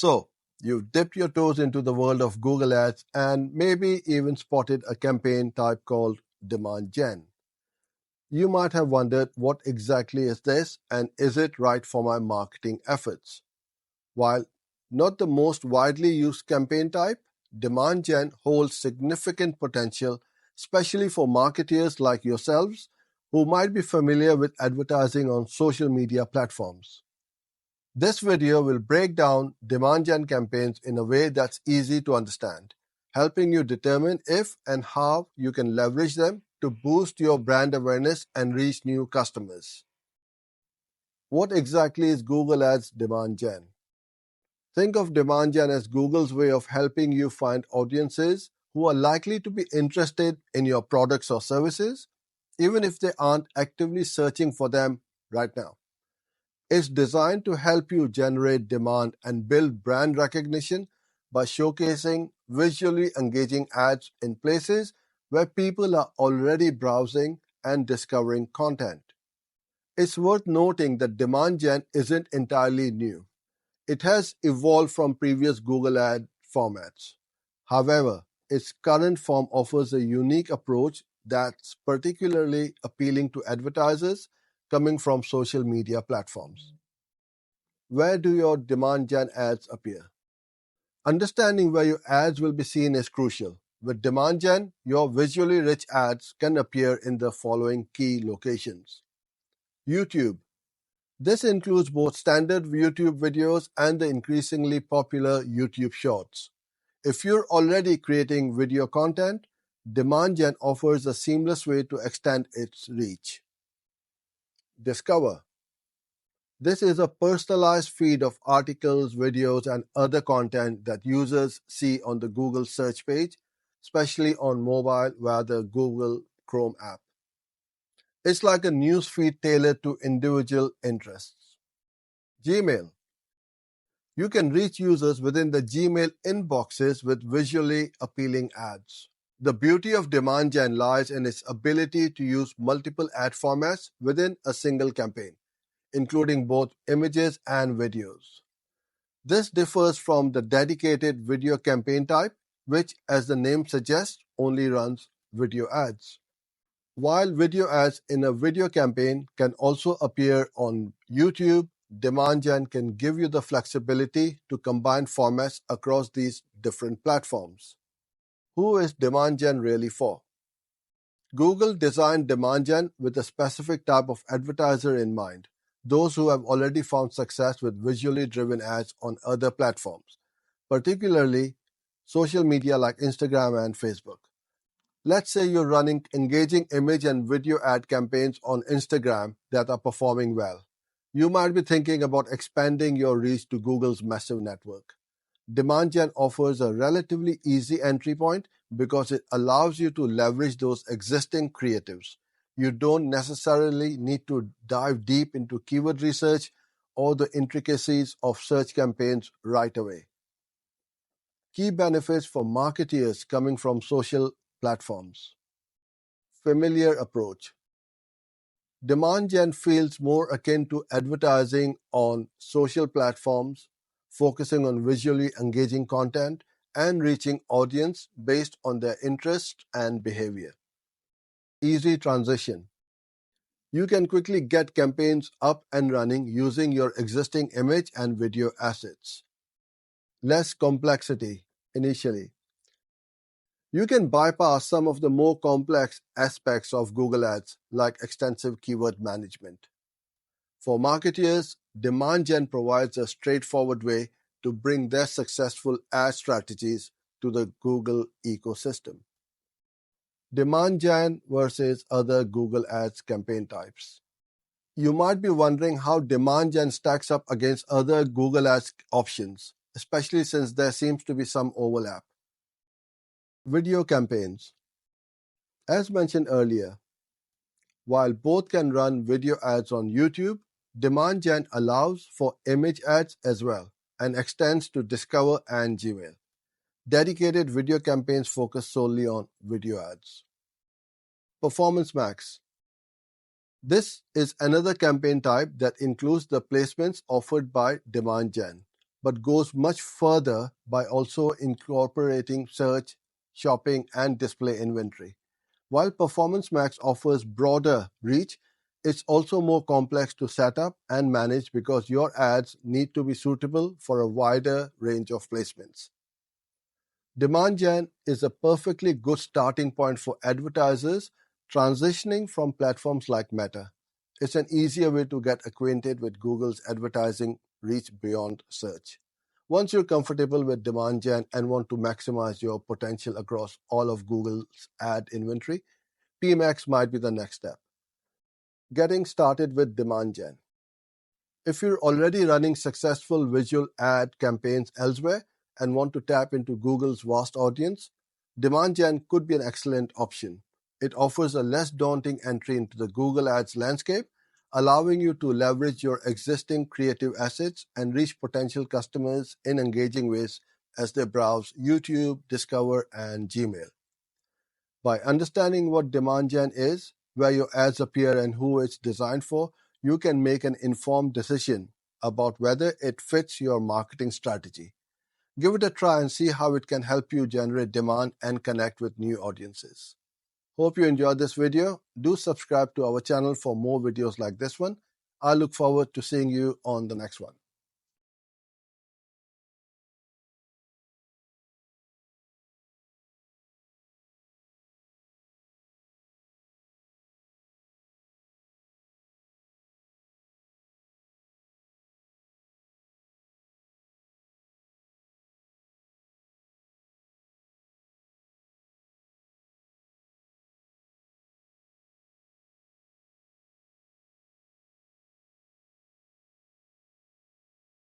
So, you've dipped your toes into the world of Google Ads and maybe even spotted a campaign type called demand gen. You might have wondered, what exactly is this and is it right for my marketing efforts? While not the most widely used campaign type, demand gen holds significant potential, especially for marketeers like yourselves who might be familiar with advertising on social media platforms. This video will break down demand gen campaigns in a way that's easy to understand, helping you determine if and how you can leverage them to boost your brand awareness and reach new customers. What exactly is Google Ads demand gen? Think of demand gen as Google's way of helping you find audiences who are likely to be interested in your products or services, even if they aren't actively searching for them right now. It's designed to help you generate demand and build brand recognition by showcasing visually engaging ads in places where people are already browsing and discovering content. It's worth noting that demand gen isn't entirely new. It has evolved from previous Google ad formats. However, its current form offers a unique approach that's particularly appealing to advertisers coming from social media platforms. Where do your demand gen ads appear? Understanding where your ads will be seen is crucial. With demand gen, your visually rich ads can appear in the following key locations. YouTube. This includes both standard YouTube videos and the increasingly popular YouTube Shorts. If you're already creating video content, demand gen offers a seamless way to extend its reach. Discover. This is a personalized feed of articles, videos, and other content that users see on the Google search page, especially on mobile via the Google Chrome app. It's like a news feed tailored to individual interests. Gmail. You can reach users within the Gmail inboxes with visually appealing ads. The beauty of demand gen lies in its ability to use multiple ad formats within a single campaign, including both images and videos. This differs from the dedicated video campaign type, which, as the name suggests, only runs video ads. While video ads in a video campaign can also appear on YouTube, demand gen can give you the flexibility to combine formats across these different platforms. Who is demand gen really for? Google designed demand gen with a specific type of advertiser in mind, those who have already found success with visually driven ads on other platforms, particularly social media like Instagram and Facebook. Let's say you're running engaging image and video ad campaigns on Instagram that are performing well. You might be thinking about expanding your reach to Google's massive network. Demand gen offers a relatively easy entry point because it allows you to leverage those existing creatives. You don't necessarily need to dive deep into keyword research or the intricacies of search campaigns right away. Key benefits for marketeers coming from social platforms. Familiar approach. Demand gen feels more akin to advertising on social platforms, focusing on visually engaging content and reaching audience based on their interests and behavior. Easy transition. You can quickly get campaigns up and running using your existing image and video assets. Less complexity initially. You can bypass some of the more complex aspects of Google Ads, like extensive keyword management. For marketeers, demand gen provides a straightforward way to bring their successful ad strategies to the Google ecosystem. Demand gen versus other Google Ads campaign types. You might be wondering how demand gen stacks up against other Google Ads options, especially since there seems to be some overlap. Video campaigns. As mentioned earlier, while both can run video ads on YouTube, demand gen allows for image ads as well and extends to Discover and Gmail. Dedicated video campaigns focus solely on video ads. Performance Max. This is another campaign type that includes the placements offered by demand gen. but goes much further by also incorporating search, shopping, and display inventory. While Performance Max offers broader reach, it's also more complex to set up and manage because your ads need to be suitable for a wider range of placements. Demand Gen is a perfectly good starting point for advertisers transitioning from platforms like Meta. It's an easier way to get acquainted with Google's advertising reach beyond search. Once you're comfortable with Demand Gen and want to maximize your potential across all of Google's ad inventory, PMax might be the next step. Getting started with Demand Gen. If you're already running successful visual ad campaigns elsewhere and want to tap into Google's vast audience, Demand Gen could be an excellent option. It offers a less daunting entry into the Google Ads landscape, allowing you to leverage your existing creative assets and reach potential customers in engaging ways as they browse YouTube, Discover, and Gmail. By understanding what Demand Gen is, where your ads appear, and who it's designed for, you can make an informed decision about whether it fits your marketing strategy. Give it a try and see how it can help you generate demand and connect with new audiences. Hope you enjoyed this video. Do subscribe to our channel for more videos like this one. I look forward to seeing you on the next one.